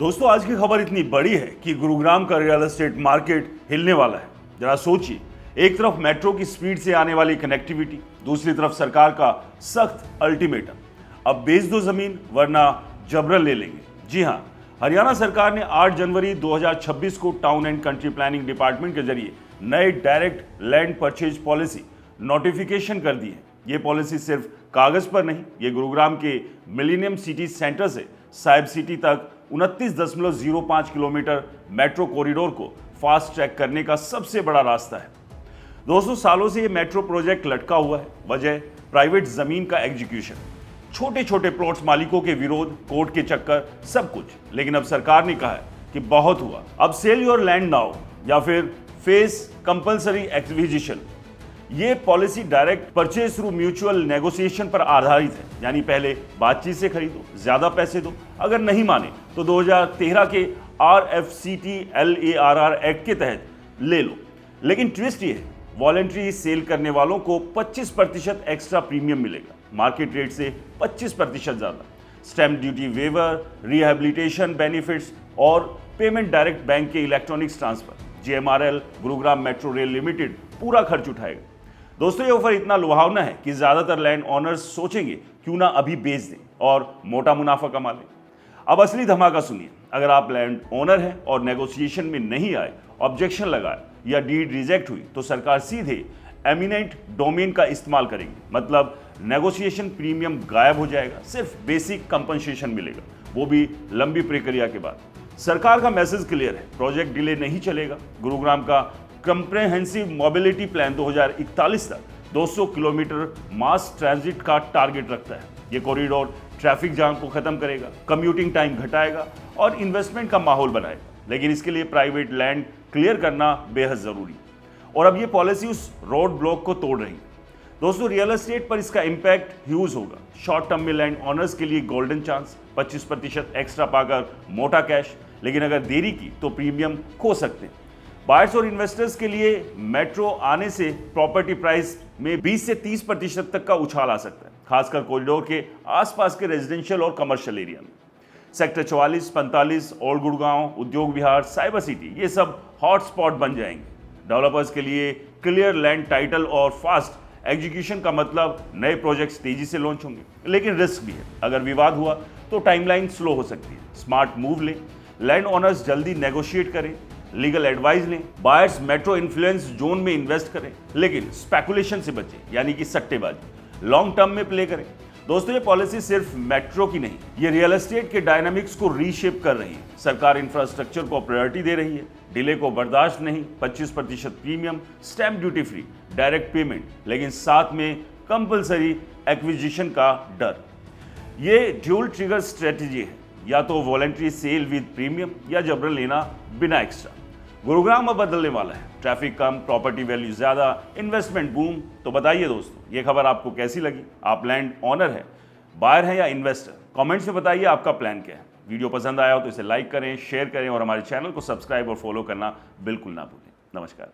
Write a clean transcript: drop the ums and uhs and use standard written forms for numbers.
दोस्तों, आज की खबर इतनी बड़ी है कि गुरुग्राम का रियल एस्टेट मार्केट हिलने वाला है। जरा सोचिए, एक तरफ मेट्रो की स्पीड से आने वाली कनेक्टिविटी, दूसरी तरफ सरकार का सख्त अल्टीमेटम, अब बेच दो जमीन वरना जबरन ले लेंगे। जी हां, हरियाणा सरकार ने 8 जनवरी 2026 को town and country planning department के जरिए नए direct land purchase policy notification कर दी है। ये पॉलिसी सिर्फ कागज पर नहीं, ये गुरुग्राम के मिलेनियम सिटी सेंटर से साहिब सिटी तक 29.05 किलोमीटर मेट्रो कॉरिडोर को फास्ट ट्रैक करने का सबसे बड़ा रास्ता है। दोस्तों, सालों से ये मेट्रो प्रोजेक्ट लटका हुआ है। वजह प्राइवेट जमीन का एग्जीक्यूशन, छोटे छोटे प्लॉट्स, मालिकों के विरोध, कोर्ट के चक्कर, सब कुछ। लेकिन अब सरकार ने कहा है कि बहुत हुआ, अब सेल योर लैंड नाउ या फिर फेस कंपल्सरी एक्विजिशन। ये policy direct purchase through mutual negotiation पर आधारित है, यानी पहले बातचीत से खरीदो, ज्यादा पैसे दो, अगर नहीं माने तो 2013 के RFCT LARR एक्ट के तहत ले लो। लेकिन ट्विस्ट ये है, वॉलंटरी सेल करने वालों को 25% एक्स्ट्रा प्रीमियम मिलेगा, मार्केट रेट से 25% ज्यादा। Stamp duty waiver, rehabilitation benefits और पेमेंट डायरेक्ट बैंक के electronics transfer. GMRL Gurugram metro rail limited पूरा खर्च उठाएगा। दोस्तों, ये ऑफर इतना लुभावना है कि ज्यादातर लैंड ओनर्स सोचेंगे क्यों ना अभी बेच दें और मोटा मुनाफा कमा लें। अब असली धमाका सुनिए, अगर आप लैंड ओनर हैं और नेगोशिएशन में नहीं आए, ऑब्जेक्शन लगाए या डीड रिजेक्ट हुई, तो सरकार सीधे एमिनेंट डोमेन का इस्तेमाल करेगी। मतलब नेगोशिएशन प्रीमियम गायब हो जाएगा, सिर्फ बेसिक कंपनसेशन मिलेगा, वो भी लंबी प्रक्रिया के बाद। सरकार का मैसेज क्लियर है, प्रोजेक्ट डिले नहीं चलेगा। गुरुग्राम का कंप्रेहेंसिव मोबिलिटी प्लान 2041 तक 200 किलोमीटर मास ट्रांजिट का टारगेट रखता है। ये कॉरिडोर ट्रैफिक जाम को खत्म करेगा, कम्यूटिंग टाइम घटाएगा और इन्वेस्टमेंट का माहौल बनाएगा। लेकिन इसके लिए प्राइवेट लैंड क्लियर करना बेहद जरूरी है, और अब ये पॉलिसी उस रोड ब्लॉक को तोड़ रही है। दोस्तों, रियल एस्टेट पर इसका इंपैक्ट ह्यूज होगा। शॉर्ट टर्म में लैंड ओनर्स के लिए गोल्डन चांस, 25% एक्स्ट्रा पाकर मोटा कैश, लेकिन अगर देरी की तो प्रीमियम खो सकते हैं। बायर्स और इन्वेस्टर्स के लिए मेट्रो आने से प्रॉपर्टी प्राइस में 20 से 30% तक का उछाल आ सकता है, खासकर कॉरिडोर के आसपास के रेजिडेंशियल और कमर्शियल एरिया में। सेक्टर 44, 45, ओल्ड गुड़गांव, उद्योग विहार, साइबर सिटी, ये सब हॉटस्पॉट बन जाएंगे। डेवलपर्स के लिए क्लियर लैंड टाइटल और फास्ट एग्जीक्यूशन का मतलब नए प्रोजेक्ट्स तेजी से लॉन्च होंगे। लेकिन रिस्क भी है, अगर विवाद हुआ तो टाइमलाइन स्लो हो सकती है। स्मार्ट मूव लें, लैंड ओनर्स जल्दी नेगोशिएट करें, लीगल एडवाइस लें, बायर्स मेट्रो इन्फ्लुएंस जोन में इन्वेस्ट करें, लेकिन स्पेकुलेशन से बचें, यानी कि सट्टेबाजी। लॉन्ग टर्म में प्ले करें। दोस्तों, ये पॉलिसी सिर्फ मेट्रो की नहीं, ये रियल एस्टेट के डायनामिक्स को रीशेप कर रही है। सरकार इंफ्रास्ट्रक्चर को प्रायोरिटी दे रही है, डिले को बर्दाश्त नहीं, 25% premium, stamp duty free, direct payment, लेकिन साथ में कंपल्सरी एक्विजिशन का डर। ये ड्यूल ट्रिगर स्ट्रेटजी है, या तो वॉलंटरी सेल विद प्रीमियम या जबरन लेना बिना एक्स्ट्रा। गुरुग्राम अब बदलने वाला है, ट्रैफिक कम, प्रॉपर्टी वैल्यू ज्यादा, इन्वेस्टमेंट बूम। तो बताइए दोस्तों, ये खबर आपको कैसी लगी? आप लैंड ओनर हैं, बायर हैं या इन्वेस्टर? कमेंट्स में बताइए आपका प्लान क्या है। वीडियो पसंद आया हो तो इसे लाइक करें, शेयर करें और हमारे चैनल को सब्सक्राइब और फॉलो करना बिल्कुल ना भूलें। नमस्कार।